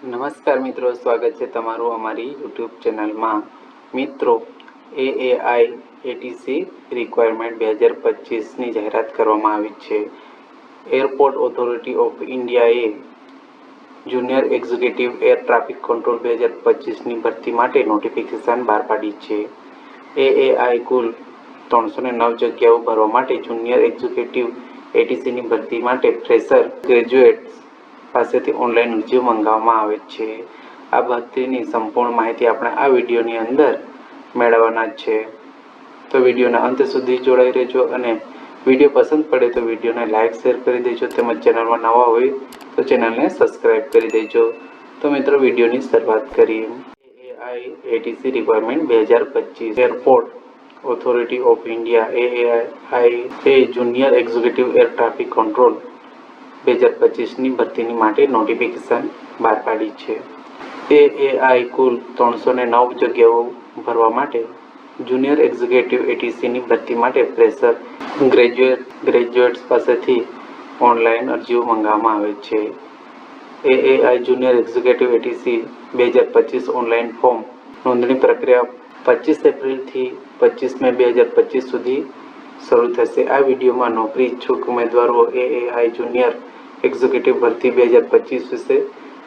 નમસ્કાર મિત્રો, સ્વાગત છે તમારું અમારી યુટ્યુબ ચેનલમાં. મિત્રો, એએઆઈ એટીસી રિક્વાયરમેન્ટ 2025ની જાહેરાત કરવામાં આવી છે. એરપોર્ટ ઓથોરિટી ઓફ ઇન્ડિયાએ junior executive air traffic control 2025ની ભરતી માટે નોટિફિકેશન બહાર પાડી છે. એએઆઈ કુલ 309 જગ્યાઓ ભરવા માટે જુનિયર એક્ઝિક્યુટિવ એટીસીની ભરતી માટે ફ્રેશર ગ્રેજ્યુએટ્સ પાસેથી ઓનલાઈન અરજીઓ મંગાવવામાં આવે છે. આ ભરતીની સંપૂર્ણ માહિતી આપણે આ વિડીયોની અંદર મેળવવાના છે. તો વિડીયોના અંત સુધી જોડાઈ રહેજો અને વિડીયો પસંદ પડે તો વિડીયોને લાઇક શેર કરી દેજો, તેમજ ચેનલમાં નવા હોય તો ચેનલને સબસ્ક્રાઇબ કરી દેજો. તો મિત્રો, વિડીયોની શરૂઆત કરીએ. AI ATC requirement 2025 Airport Authority of India AAI junior executive air traffic control 2025ની ભરતીની માટે નોટિફિકેશન બહાર પાડી છે. એએઆઈ કુલ 309 જગ્યાઓ ભરવા માટે જુનિયર એક્ઝિક્યુટિવ એટીસીની ભરતી માટે ફ્રેશર ગ્રેજ્યુએટ્સ પાસેથી ઓનલાઈન અરજીઓ મંગાવવામાં આવે છે. AAI junior executive ATC 2025 online form નોંધણી પ્રક્રિયા 25 એપ્રિલથી 25 મે 2025 સુધી શરૂ થશે. આ વિડીયોમાં નોકરી ઈચ્છુક ઉમેદવારો એએઆઈ જુનિયર એક્ઝિક્યુટિવ ભરતી 2025 વિશે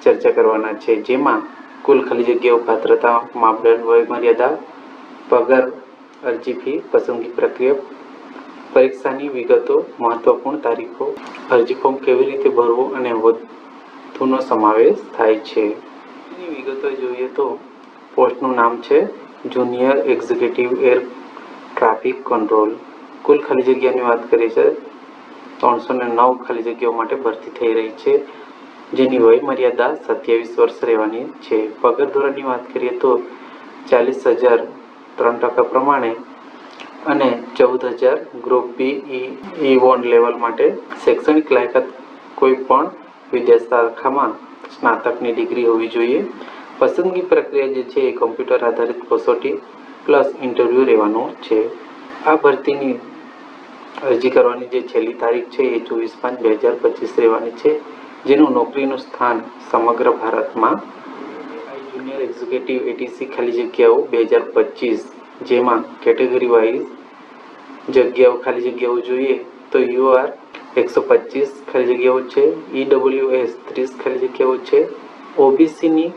ચર્ચા કરવાના છે, જેમાં કુલ ખાલી જગ્યાઓ, પાત્રતા માપદંડ, વયમર્યાદા, પગાર, અરજી ફી, પસંદગી પ્રક્રિયા, પરીક્ષાની વિગતો, મહત્વપૂર્ણ તારીખો, અરજી ફોર્મ કેવી રીતે ભરવું અને વધુનો સમાવેશ થાય છે. એની વિગતો જોઈએ તો પોસ્ટનું નામ છે junior executive air traffic control. કુલ ખાલી જગ્યાની વાત કરીએ છે 309 ખાલી જગ્યાઓ માટે ભરતી થઈ રહી છે, જેની વય મર્યાદા 27 વર્ષ રહેવાની છે. પગાર ધોરણની વાત કરીએ તો 40,000 3% પ્રમાણે અને 14,000 ગ્રુપ બી E1 લેવલ માટે. શૈક્ષણિક લાયકાત કોઈ પણ વિદ્યા શાખામાં સ્નાતકની ડિગ્રી હોવી જોઈએ. પસંદગી પ્રક્રિયા જે છે એ કમ્પ્યુટર આધારિત કસોટી પ્લસ ઇન્ટરવ્યૂ રહેવાનું છે. આ ભરતીની અરજી કરવાની જે છેલ્લી તારીખ છે એ 24/5/2025 રહેવાની છે, જેનું નોકરીનું સ્થાન સમગ્ર ભારતમાં. જુનિયર એક્ઝિક્યુટિવ એટીસી ખાલી જગ્યાઓ 2025, જેમાં કેટેગરી વાઇઝ ખાલી જગ્યાઓ જોઈએ તો યુઆર 125 ખાલી જગ્યાઓ છે, ઈડબ્લ્યુએસ 30 ખાલી જગ્યાઓ છે, ઓબીસીની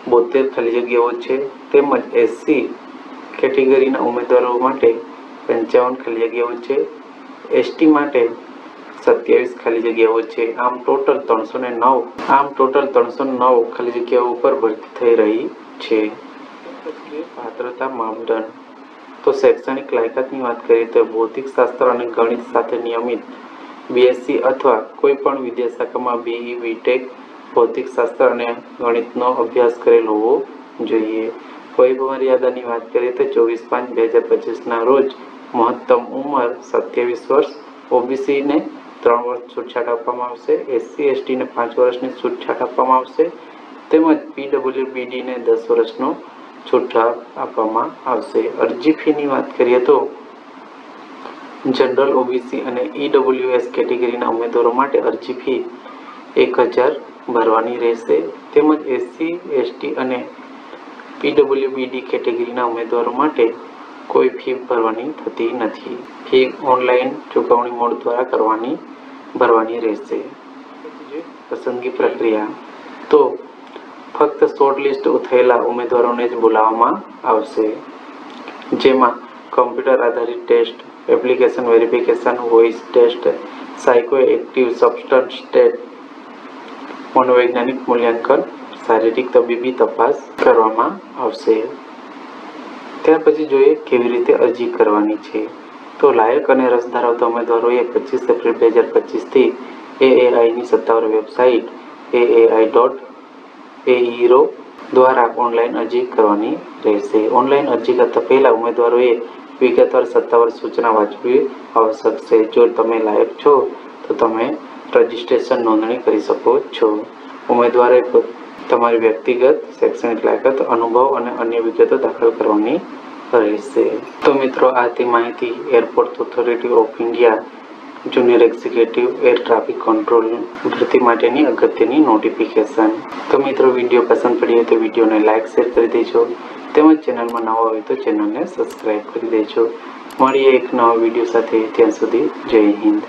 72 ખાલી જગ્યાઓ છે, તેમજ એસસી કેટેગરીના ઉમેદવારો માટે 55 ખાલી જગ્યાઓ છે, એસટી માટે 27 ખાલી જગ્યાઓ છે. આમ ટોટલ 309 ખાલી જગ્યાઓ ઉપર ભરતી થઈ રહી છે. પાત્રતા માપદંડ તો શૈક્ષણિક લાયકાતની વાત કરીએ તો ભૌતિક શાસ્ત્ર અને ગણિત સાથે નિયમિત બીએસસી અથવા કોઈ પણ વિદ્યા શાખામાં બીઈ બીટેક ભૌતિક શાસ્ત્ર અને ગણિતનો અભ્યાસ કરેલ હોવો જોઈએ. વયમર્યાદાની વાત કરીએ તો 24/5/2025ના રોજ મહત્તમ ઉંમર 27 વર્ષ, ઓબીસીને 3 વર્ષ છૂટછાટ આપવામાં આવશે, એસસી એસટીને 5 વર્ષની છૂટછાટ આપવામાં આવશે, તેમજ પીડબ્લ્યુબીડીને 10 વર્ષનો છૂટછાટ આપવામાં આવશે. અરજી ફીની વાત કરીએ તો જનરલ, ઓબીસી અને ઈડબ્લ્યુએસ કેટેગરીના ઉમેદવારો માટે અરજી ફી 1,000 ભરવાની રહેશે, તેમજ એસસી એસટી અને પીડબ્લ્યુબીડી કેટેગરીના ઉમેદવારો માટે કોઈ ફી ભરવાની થતી નથી. ફી ઓનલાઈન ચૂકવણી મોડ દ્વારા ભરવાની રહેશે. પસંદગી પ્રક્રિયા તો ફક્ત શોર્ટલિસ્ટ થયેલા ઉમેદવારોને જ બોલાવવામાં આવશે, જેમાં કમ્પ્યુટર આધારિત test, application verification, voice test, psychoactive substance test, મનોવૈજ્ઞાનિક મૂલ્યાંકન, શારીરિક તબીબી તપાસ કરવામાં આવશે. ત્યાર પછી જોઈએ કેવી રીતે અરજી કરવાની છે. તો લાયક અને રસ ધરાવતા ઉમેદવારોએ 25 એપ્રિલ 2025થી એએઆઈની સત્તાવાર વેબસાઇટ aai.aero દ્વારા ઓનલાઈન અરજી કરવાની રહેશે. ઓનલાઈન અરજી કરતા પહેલા ઉમેદવારોએ વિગતવાર સત્તાવાર સૂચના વાંચવી આવશ્યક છે. જો તમે લાયક છો તો તમે રજિસ્ટ્રેશન નોંધણી કરી શકો છો. ઉમેદવારે તમારી વ્યક્તિગત શૈક્ષણિક લાયકાત, અનુભવ અને અન્ય વિગતો દાખલ કરવાની રહેશે. તો મિત્રો, આ તે માહિતી airport Authority of India junior executive air traffic control ભરતી માટેની અગત્યની નોટિફિકેશન. તો મિત્રો, વિડીયો પસંદ પડી હોય તો વિડીયોને લાઇક શેર કરી દેજો, તેમજ ચેનલમાં નવા હોય તો ચેનલને સબસ્ક્રાઈબ કરી દેજો. મળીએ એક નવા વિડીયો સાથે. ત્યાં સુધી જય હિન્દ.